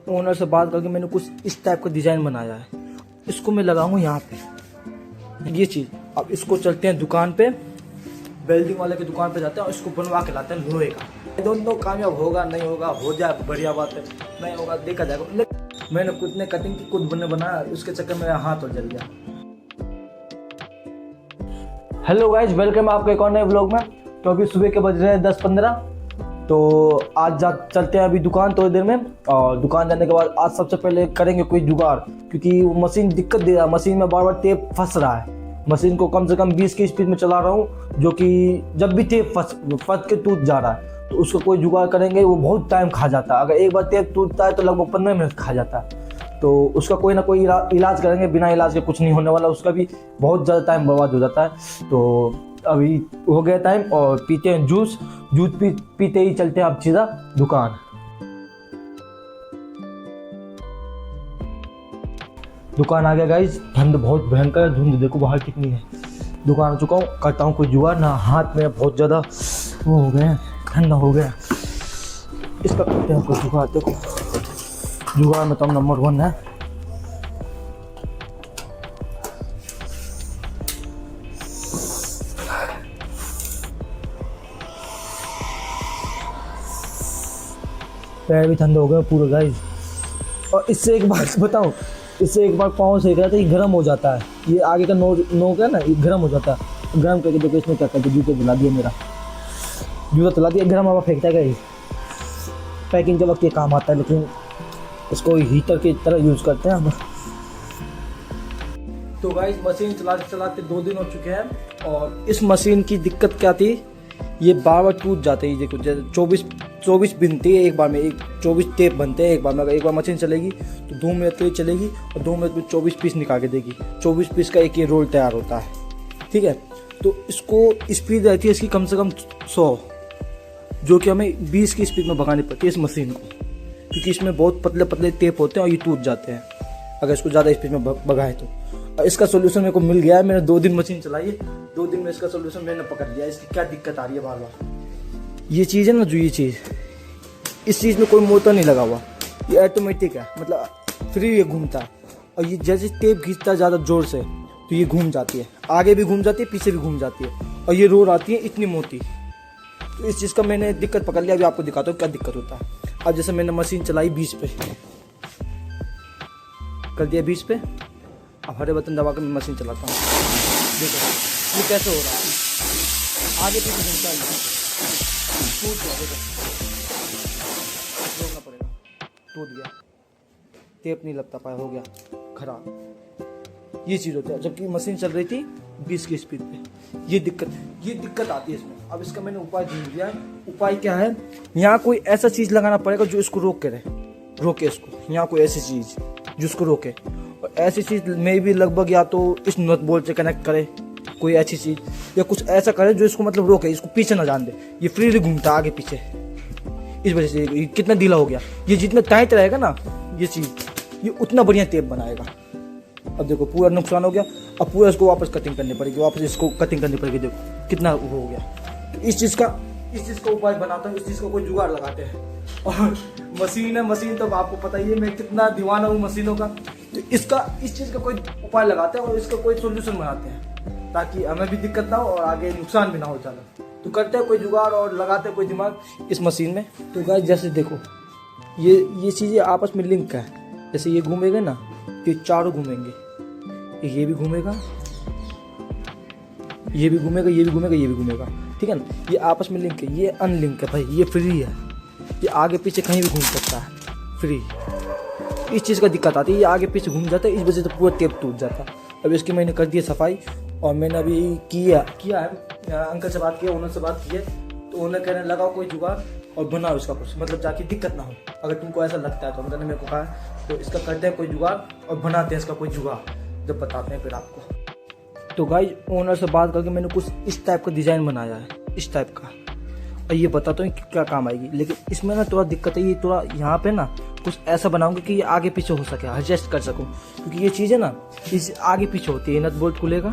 Owner से बात करके मैंने कुछ इस टाइप का डिज़ाइन बनाया है। इसको मैं लगाऊंगा यहाँ पे, ये चीज़। अब इसको चलते हैं दुकान पे, वेल्डिंग वाले की दुकान पे जाते हैं और इसको बनवा के लाते हैं लोहे का। आई डोंट नो कामयाब होगा नहीं होगा, हो जाए बढ़िया बात है, नहीं होगा देखा जाएगा। मैंने खुद ने कटिंग की, खुद बने बनाया, उसके चक्कर में मेरा हाथ और जल गया। हेलो गाइज, वेलकम आपके एक और नए व्लॉग में। तो अभी सुबह के बज रहे हैं 10:15। तो आज चलते हैं अभी दुकान थोड़ी देर में, और दुकान जाने के बाद आज सबसे पहले करेंगे कोई जुगाड़, क्योंकि वो मशीन दिक्कत दे रहा है। मशीन में बार बार टेप फंस रहा है। मशीन को कम से कम 20 की स्पीड में चला रहा हूँ, जो कि जब भी टेप फंस के टूट जा रहा है। तो उसको कोई जुगाड़ करेंगे, वो बहुत टाइम खा जाता है। अगर एक बार टेप टूटता है तो लगभग 15 मिनट खा जाता है। तो उसका कोई ना कोई इलाज करेंगे, बिना इलाज के कुछ नहीं होने वाला। उसका भी बहुत ज़्यादा टाइम बर्बाद हो जाता है। तो अभी हो गया टाइम और पीते हैं जूस पीते ही चलते हैं अब सीधा दुकान। दुकान आ गया गाइज। ठंड बहुत भयंकर है, धुंध देखो बाहर कितनी है। दुकान आ चुका हूँ, करता हूँ कोई जुगाड़ ना। हाथ में बहुत ज़्यादा वो हो गया, ठंडा हो गया। इसका करते हैं कोई जुगाड़। देखो जुगाड़ में तो नंबर 1 है। पैर भी ठंडे हो गए पूरे गाइस। और इससे एक बात बताऊं, इससे एक बार पाँव सेक रहा था, ये गर्म हो जाता है। ये आगे का नोक है ना, ये गर्म हो जाता है। गर्म करके देखो इसमें क्या करते, जूते दिला दिया, मेरा जूता दिला दिया। गर्म हवा फेंकता है गाइस। पैकिंग के वक्त ये काम आता है, लेकिन इसको हीटर की तरह यूज़ करते हैं हम। तो गाइस मशीन चलाते चलाते 2 दिन हो चुके हैं, और इस मशीन की दिक्कत क्या थी, ये बार बार टूट जाते हैं। देखो 24 बनती है एक बार में, 24 टेप बनते हैं एक बार में। अगर एक बार मशीन चलेगी तो 2 मिनट के लिए चलेगी, और 2 मिनट में 24 पीस निकाल के देगी। 24 पीस का एक ये रोल तैयार होता है, ठीक है। तो इसको स्पीड रहती है इसकी कम से कम 100, जो कि हमें 20 की स्पीड में भगानी पड़ती है इस मशीन को, क्योंकि इसमें बहुत पतले पतले टेप होते हैं और ये टूट जाते हैं अगर इसको ज़्यादा स्पीड में भगाए तो। इसका सोल्यूशन मेरे को मिल गया है। मैंने 2 दिन मशीन चलाई है, 2 दिन में इसका सोल्यूशन मैंने पकड़ लिया। इसकी क्या दिक्कत आ रही है बार बार, ये चीज़ है ना, जो ये चीज़, इस चीज़ में कोई मोटर नहीं लगा हुआ, ये ऑटोमेटिक है, मतलब फ्री ये घूमता है। और ये जैसे टेप खींचता है ज़्यादा ज़ोर से तो ये घूम जाती है, आगे भी घूम जाती है, पीछे भी घूम जाती है, और ये रोड आती है इतनी मोटी। तो इस चीज़ का मैंने दिक्कत पकड़ लिया। अभी आपको दिखाता हूँ क्या दिक्कत होता है। अब जैसे मैंने मशीन चलाई 20 पे कर दिया, 20 पे। अब हरे बटन दबा कर मैं मशीन चलाता हूँ। देखो ये कैसे हो रहा है, आगे पीछे घूमता है, टूट गया। देखो रोकना पड़ेगा, टूट गया, टेप नहीं लगता पाया, हो गया खराब। ये चीज़ होती है जबकि मशीन चल रही थी 20 की स्पीड पे। ये दिक्कत आती है इसमें। अब इसका मैंने उपाय ढूंढ दिया है। उपाय क्या है, यहाँ कोई ऐसा चीज़ लगाना पड़ेगा जो इसको रोके इसको। यहाँ कोई ऐसी चीज़ जिसको रोके, और ऐसी चीज़ में भी लगभग या तो इस नट बोल्ट से कनेक्ट करे कोई ऐसी चीज़, या कुछ ऐसा करे जो इसको मतलब रोके, इसको पीछे ना जान दे। ये फ्रीली घूमता आगे पीछे, इस वजह से ये कितना ढीला हो गया। ये जितना टाइट रहेगा ना ये चीज़, ये उतना बढ़िया टेप बनाएगा। अब देखो पूरा नुकसान हो गया। अब पूरा इसको वापस कटिंग करनी पड़ेगी, वापस इसको कटिंग करनी पड़ेगी। देखो कितना हो गया। तो इस चीज़ का उपाय बनाता हूँ, इस चीज़ का कोई जुगाड़ लगाते हैं। और मशीन तो आपको पता ही है मैं कितना दीवाना हूँ मशीनों का। तो इस चीज़ का कोई उपाय लगाते हैं और इसका कोई सोल्यूशन बनाते हैं, ताकि हमें भी दिक्कत ना हो और आगे नुकसान भी ना हो ज़्यादा। तो करते हैं कोई जुगाड़ और लगाते हैं कोई दिमाग इस मशीन में। तो गाइस जैसे देखो ये चीज़ें आपस में लिंक है। जैसे ये घूमेगा ना, ये चारों घूमेंगे, ये भी घूमेगा, ये भी घूमेगा, ये भी घूमेगा, ये भी घूमेगा, ठीक है ना। ये आपस में लिंक है, ये अनलिंक है भाई, ये फ्री है। ये आगे पीछे कहीं भी घूम सकता है, फ्री। इस चीज़ का दिक्कत आती है, ये आगे पीछे घूम जाता है, इस वजह से पूरा टेप टूट जाता है। अब इसकी मैंने कर दी सफाई, और मैंने अभी किया है। अंकल से बात किया, ओनर से बात की है। तो ओनर कह रहे हैं लगाओ कोई जुगाड़ और बनाओ इसका कुछ, मतलब जाके दिक्कत ना हो। अगर तुमको ऐसा लगता है तो अंकल ने मेरे को कहा, तो इसका करते हैं कोई जुगाड़ और बनाते हैं इसका कोई जुगाड़, जब बताते हैं फिर आपको। तो गाइस ओनर से बात करके मैंने कुछ इस टाइप का डिज़ाइन बनाया है, इस टाइप का, और ये बताता हूँ क्या काम आएगी। लेकिन इसमें ना थोड़ा दिक्कत है, ये थोड़ा यहाँ पे ना कुछ ऐसा बनाऊंगा कि ये आगे पीछे हो सके, एडजस्ट कर सकूँ। क्योंकि ये चीज़ है ना, इस आगे पीछे होती है। नट बोल्ट खुलेगा,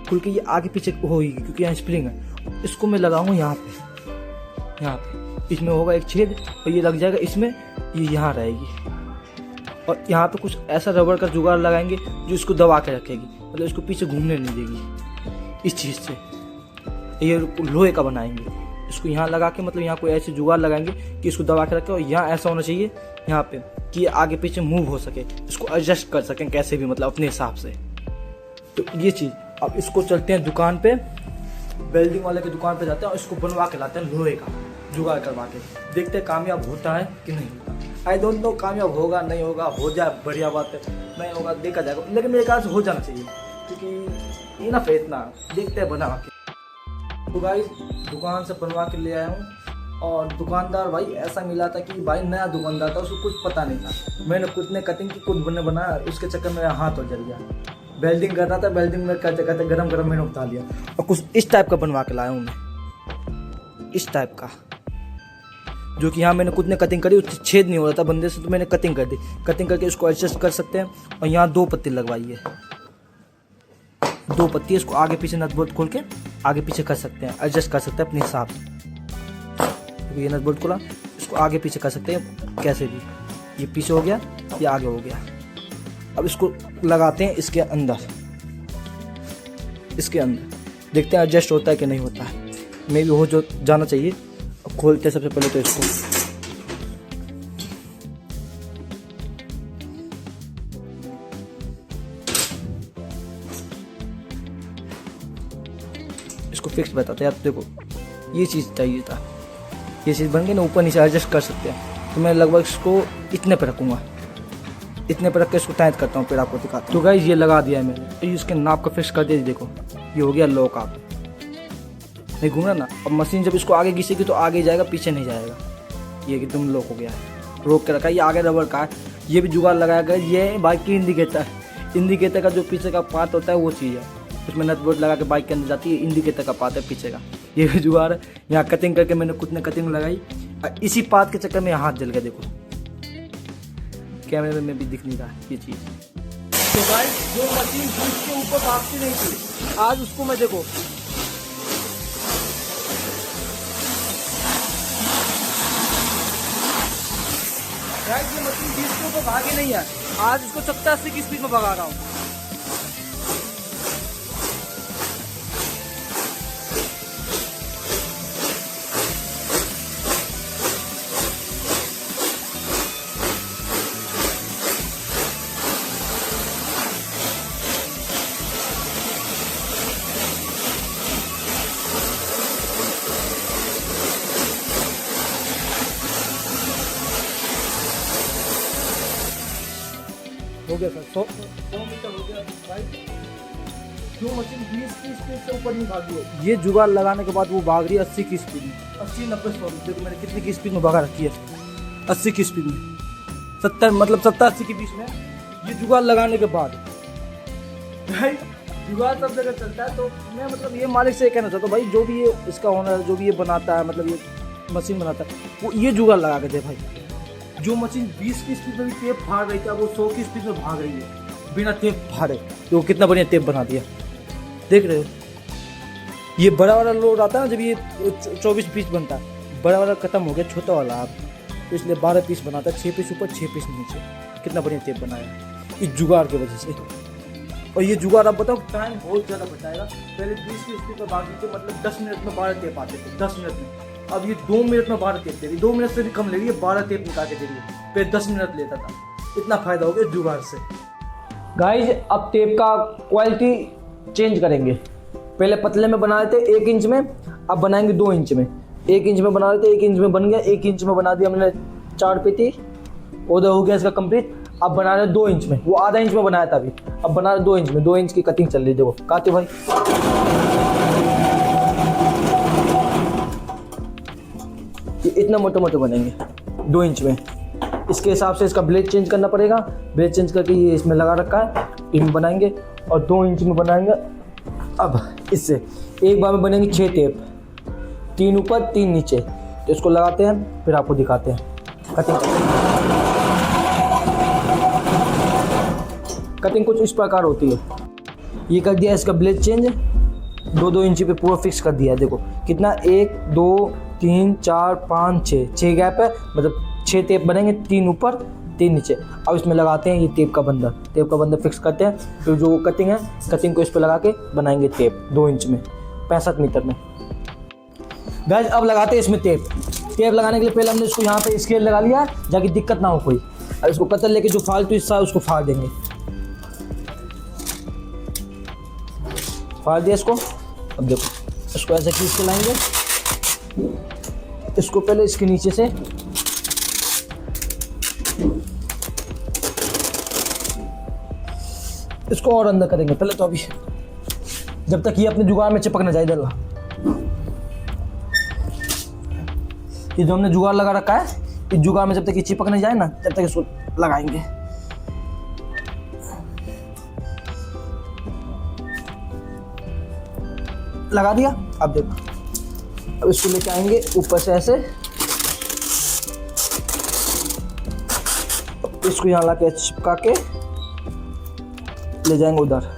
खुल के ये आगे पीछे होगी, क्योंकि यहाँ स्प्रिंग है। इसको मैं लगाऊंगा यहाँ पे, इसमें होगा एक छेद, और ये लग जाएगा इसमें, ये यहाँ रहेगी। और यहाँ पे कुछ ऐसा रबड़ का जुगाड़ लगाएंगे जो इसको दबा के रखेगी, मतलब इसको पीछे घूमने नहीं देगी इस चीज़ से। ये लोहे का बनाएंगे, इसको यहाँ लगा के, मतलब यहाँ कोई ऐसे जुगाड़ लगाएंगे कि इसको दबा के रखे, और यहाँ ऐसा होना चाहिए यहाँ पे कि आगे पीछे मूव हो सके, इसको एडजस्ट कर सकें कैसे भी, मतलब अपने हिसाब से। तो ये चीज़, अब इसको चलते हैं दुकान पे, वेल्डिंग वाले की दुकान पे जाते हैं और इसको बनवा के लाते हैं लोहे का जुगाड़ करवा के, देखते हैं कामयाब होता है कि नहीं होता। आई डोंट नो कामयाब होगा नहीं होगा, हो जाए बढ़िया बात है, नहीं होगा देखा जाएगा, लेकिन मेरे ख्याल से हो जाना चाहिए क्योंकि इनफ है इतना, देखते हैं बना के। तो गाइस दुकान से बनवा के ले आया हूँ, और दुकानदार भाई ऐसा मिला था कि भाई नया दुकानदार था, उसको कुछ पता नहीं था। मैंने खुद ने कटिंग की, खुद बने बनाया, उसके चक्कर में मेरा हाथ और जल गया। वेल्डिंग कर रहा था, वेल्डिंग में करते करते गरम गरम मैंने उतार लिया, और कुछ इस टाइप का बनवा के लाया हूँ मैं, इस टाइप का, जो कि यहाँ मैंने खुद ने कटिंग करी, उससे छेद नहीं हो रहा था बंदे से, तो मैंने कटिंग कर दी। कटिंग करके इसको एडजस्ट कर सकते हैं, और यहाँ 2 पत्ती लगवाई है, 2 पत्ती, इसको आगे पीछे नट बोल्ट खोल के आगे पीछे कर सकते हैं, एडजस्ट कर सकते हैं अपने हिसाब से। ये नट बोल्ट खोला, इसको आगे पीछे कर सकते हैं कैसे भी, ये पीछे हो गया, ये आगे हो गया। अब इसको लगाते हैं इसके अंदर, देखते हैं एडजस्ट होता है कि नहीं होता है, मे भी हो जो जाना चाहिए। अब खोलते हैं सबसे पहले तो इसको फिक्स बताते हैं। आप देखो ये चीज़ चाहिए था, ये चीज़ बन गई ना, ऊपर नीचे एडजस्ट कर सकते हैं। तो मैं लगभग इसको इतने पे रखूँगा, इतने पे रख के इसको टाइट करता हूँ, फिर आपको दिखाता हूँ। तो गाइस ये लगा दिया है मैंने, तो इसके नाप का फिक्स कर दिया, देखो ये हो गया लॉक। आप नहीं घूम रहा ना, अब मशीन जब इसको आगे घिसेगी तो आगे जाएगा, पीछे नहीं जाएगा। ये एकदम लॉक हो गया है, रोक के रखा है। ये आगे रबड़ का है, ये भी जुगाड़ लगाया गया। ये बाइक की इंडिकेटर का जो पीछे का पार्ट होता है वो चीज़ है, उसमें नट बोल्ट लगा के बाइक के अंदर जाती है, इंडिकेटर का पार्ट है पीछे का, ये भी जुगाड़ है। यहाँ कटिंग करके मैंने खुद ने कटिंग लगाई, इसी पार्ट के चक्कर में हाथ जल गया, देखो कैमरे में भी दिख नहीं रहा ये चीज़। तो गाइस जो मशीन ब्रिज के ऊपर भागती नहीं थी, आज उसको मैं देखो गाइस, ये मशीन ब्रिज के ऊपर भागी नहीं है, आज उसको 70-80 की स्पीड में भगा रहा हूँ। हो गया सर, 100 मीटर हो गया भाई। जो मशीन 20 की स्पीड से ऊपर नहीं भागी है, ये जुगाड़ लगाने के बाद वो भाग रही है 80 की स्पीड में, 80-90-100। देखो मैंने कितनी की स्पीड में भगा रखी है, 80 की स्पीड में, 70 मतलब 70-80 के बीच में, ये जुगाड़ लगाने के बाद। भाई जुगाड़ सब जगह चलता है, तो मैं मतलब ये मालिक से कहना चाहता हूँ भाई, जो भी ये इसका ओनर, जो भी ये बनाता है, मतलब ये मशीन बनाता है, वो ये जुगाड़ लगा के दे भाई। जो मशीन 20 की स्पीड में भी टेप फाड़ रही थी, वो 100 की स्पीड में भाग रही है बिना टेप फाड़े। तो कितना बढ़िया टेप बना दिया, देख रहे हो। ये बड़ा वाला लोड आता है ना, जब ये 24 पीस बनता है, बड़ा वाला खत्म हो गया, छोटा वाला आप, तो इसलिए 12 पीस बनाता है, 6 पीस ऊपर 6 पीस नीचे। कितना बढ़िया टेप बनाया इस जुगाड़ की वजह से। और ये जुगाड़ आप बताओ टाइम बहुत ज़्यादा बचाएगा। पहले 20 की स्पीड में भागते थे, मतलब 10 मिनट में 12 टेप आते थे, 10 मिनट में। अब ये 2 मिनट में 12 टेप दे रही है, 2 मिनट से भी कम ले रही है, 12 टेप निकाल के दे रही है। फिर 10 मिनट लेता था। इतना फायदा हो गया जुगाड़ से। गाइस अब टेप का क्वालिटी चेंज करेंगे। पहले पतले में बना रहे थे 1 इंच में, अब बनाएंगे 2 इंच में। 1 इंच में बना रहे थे, 1 इंच में बन गया, 1 इंच में बना दिया हमने 4 पेटी, उधर हो गया इसका कंप्लीट। अब बना रहे 2 इंच में, वो आधा इंच में बनाया था अभी, अब बना रहे 2 इंच में। 2 इंच की कटिंग चल रही है, देखो काते भाई। ये इतना मोटे मोटे बनेंगे 2 इंच में। इसके हिसाब से इसका ब्लेड चेंज करना पड़ेगा। ब्लेड चेंज करके ये इसमें लगा रखा है, इसमें बनाएंगे और 2 इंच में बनाएंगे। अब इससे एक बार में बनेंगे 6 टेप, 3 ऊपर 3 नीचे। तो इसको लगाते हैं, फिर आपको दिखाते हैं कटिंग कुछ इस प्रकार होती है। ये कर दिया इसका ब्लेड चेंज, 2-2 इंच पे पूरा फिक्स कर दिया है। देखो कितना, 1 2 3 4 5 6 गैप है, मतलब 6 टेप बनेंगे, 3 ऊपर 3 नीचे। अब इसमें लगाते हैं ये टेप का बंदर फिक्स करते हैं। फिर जो कटिंग है, कटिंग को इस पर लगा के बनाएंगे टेप 2 इंच में 65 मीटर में। गाइस अब लगाते हैं इसमें टेप लगाने के लिए पहले हमने इसको यहाँ पे स्केल लगा लिया ताकि दिक्कत ना हो कोई। अब इसको कतर लेके जो फालतू हिस्सा है उसको फाड़ देंगे। फाड़ दिया इसको। अब देखो इसको ऐसे खींच के लाएंगे, इसको पहले इसके नीचे से इसको और अंदर करेंगे पहले तो, अभी जब तक ये अपने जुगाड़ में चिपक ना जाए। इधर ये जो हमने जुगाड़ लगा रखा है, इस जुगाड़ में जब तक ये चिपक नहीं जाए ना, तब तक इसको लगाएंगे। लगा दिया। अब देखो, अब इसको लेके आएंगे ऊपर से ऐसे, इसको यहाँ ला के चिपका के ले जाएंगे उधर।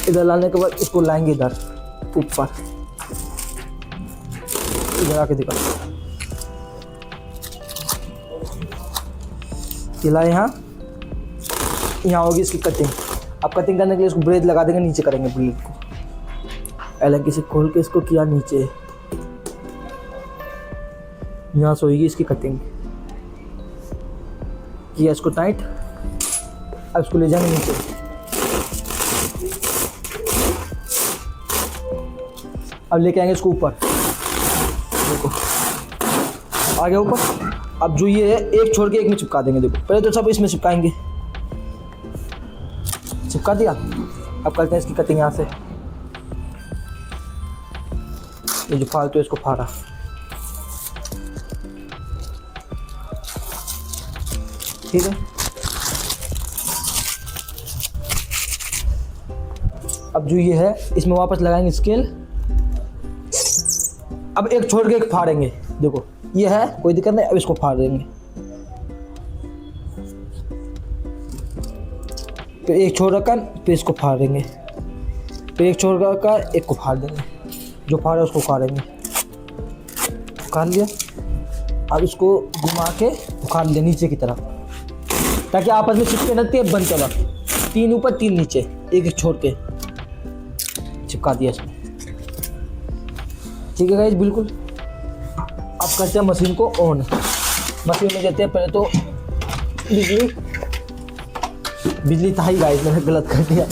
इधर लाने के बाद इसको लाएंगे इधर ऊपर, इधर आके दिखा लाए। यहाँ होगी इसकी कटिंग। अब कटिंग करने के लिए इसको ब्लेड लगा देंगे, नीचे करेंगे ब्लेड को। अलग से खोल के इसको किया नीचे, यहाँ से होगी इसकी कटिंग। किया इसको टाइट। अब इसको ले जाएंगे नीचे। अब लेके आएंगे इसको ऊपर, देखो आ गया ऊपर। अब जो ये है एक छोड़ के एक में चिपका देंगे। देखो पहले तो सब इसमें चिपकाएंगे, चिपका दिया। अब करते हैं इसकी कटिंग यहाँ से। ये जो फालतू है इसको फाड़ा। ठीक है, अब जो ये है इसमें वापस लगाएंगे स्केल। अब एक छोड़ के एक फाड़ेंगे। देखो ये है, कोई दिक्कत नहीं। अब इसको फाड़ देंगे, फिर एक छोड़ रखा, फिर इसको फाड़ देंगे, फिर एक छोड़ रखा, एक को फाड़ देंगे। जो फाड़ा उसको उखाड़ेंगे। उखाड़ लिया। अब इसको घुमा के उखाड़ लिया नीचे की तरफ, ताकि आपस में चिपके न टेप बन चला। 3 ऊपर 3 नीचे, एक एक छोड़ के चिपका दिया इसमें। ठीक है गाइस, बिल्कुल। अब करते हैं मशीन को ऑन। मशीन में देते हैं पहले तो बिजली था ही गाइस, मैंने गलत कर दिया।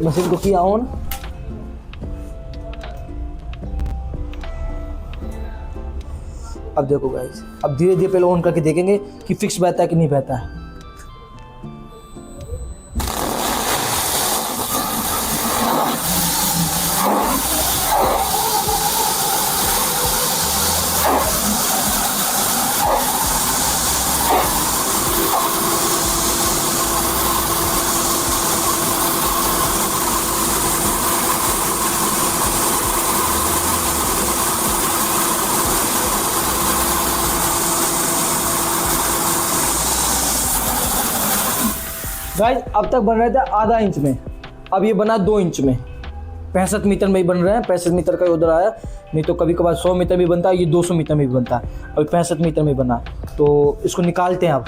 मशीन को किया ऑन। अब देखो गाइस, अब धीरे धीरे पहले ऑन करके देखेंगे कि फिक्स बहता है कि नहीं बहता है। गाइस अब तक बन रहे थे आधा इंच में, अब ये बना 2 इंच में। 65 मीटर में ही बन रहे हैं। 65 मीटर का उधर आया, नहीं तो कभी कभार 100 मीटर में बनता है, ये 200 मीटर में भी बनता है। अभी 65 मीटर में बना, तो इसको निकालते हैं। अब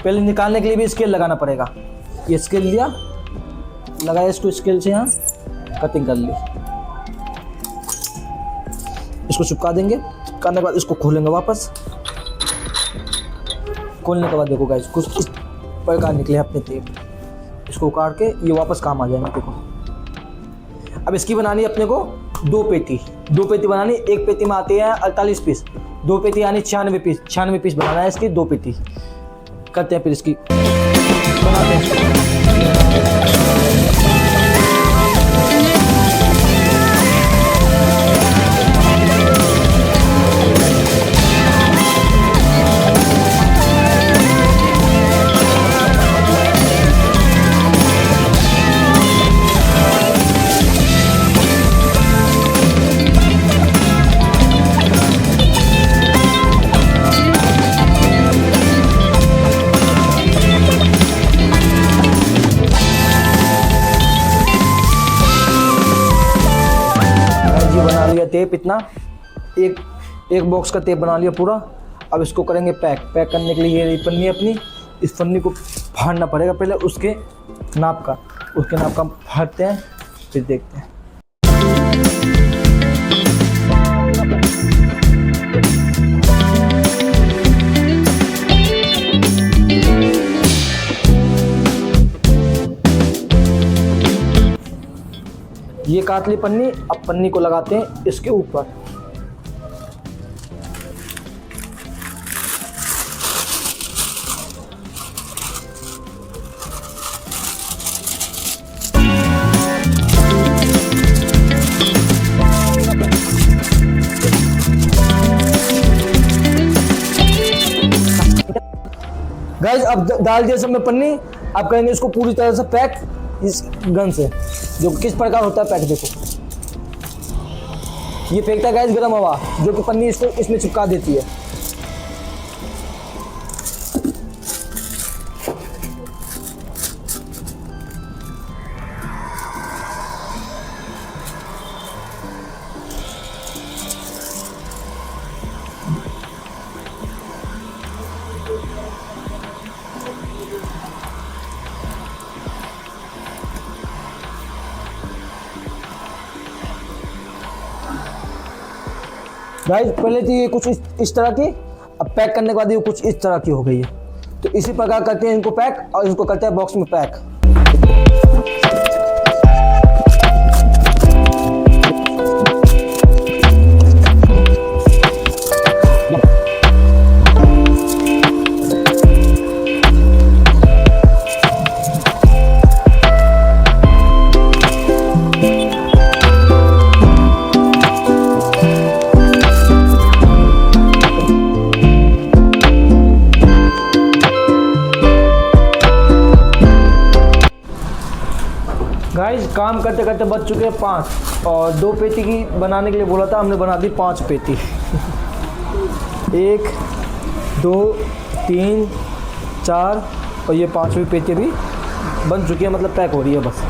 पहले निकालने के लिए भी स्केल लगाना पड़ेगा। ये स्केल लिया, लगाया इसको स्केल से, यहाँ कटिंग कर ली। इसको चिपका देंगे। चिपकाने के बाद इसको खोलेंगे वापस। खोलने के बाद देखो गाइस, कुछ इस प्रकार निकले अपने टेप। इसको काट के ये वापस काम आ जाएगा। देखो अब इसकी बनानी है अपने को 2 पेटी। 2 पेटी बनानी। एक पेटी में आती है 48 पीस, 2 पेटी यानी 96 पीस। 96 पीस बनाना है इसकी 2 पेटी। करते हैं फिर इसकी बनाते हैं। टेप इतना एक एक बॉक्स का टेप बना लिया पूरा। अब इसको करेंगे पैक। पैक करने के लिए ये रही पन्नी अपनी, इस पन्नी को फाड़ना पड़ेगा पहले उसके नाप का फाड़ते हैं, फिर देखते हैं। ये काट ली पन्नी। अब पन्नी को लगाते हैं इसके ऊपर। गाइस अब डाल दिया सब में पन्नी। अब करेंगे इसको पूरी तरह से पैक इस गन से, जो किस प्रकार होता है पैक देखो। ये फेंकता है गाइस गर्म हवा, जो कि पन्नी इसको इसमें चिपका देती है। गाइस पहले थी ये कुछ इस तरह की, अब पैक करने के बाद ये कुछ इस तरह की हो गई है। तो इसी प्रकार करते हैं इनको पैक, और इनको करते हैं बॉक्स में पैक। गाइस काम करते करते बच चुके हैं 5, और 2 पेटी की बनाने के लिए बोला था, हमने बना दी 5 पेटी। 1 2 3 4 और ये 5वीं पेटी भी बन चुकी है, मतलब पैक हो रही है बस।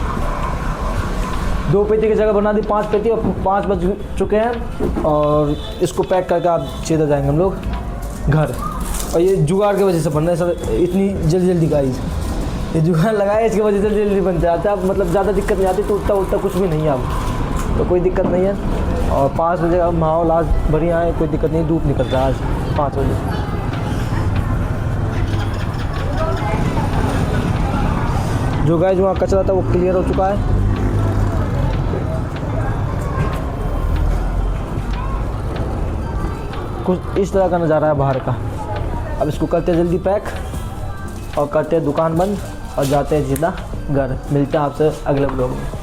2 पेटी की जगह बना दी 5 पेटी, और 5 बज चुके हैं। और इसको पैक करके आप सीधा जाएंगे हम लोग घर। और ये जुगाड़ की वजह से बन रहा है सर, इतनी जल्दी गाइस। ये जुगाड़ लगाया इसकी वजह से जल्दी बन जाता है। अब मतलब ज़्यादा दिक्कत नहीं आती, तो उतना कुछ भी नहीं है अब, तो कोई दिक्कत नहीं है। और 5 बजे अब माहौल आज बढ़िया है, कोई दिक्कत नहीं, धूप निकल रहा है आज 5 बजे। जो गाइस वहाँ कचरा था वो क्लियर हो चुका है। कुछ इस तरह का नज़ारा है बाहर का। अब इसको करते जल्दी पैक और करते दुकान बंद और जाते हैं सीधा घर। मिलते हैं आपसे अगले ब्लॉग में।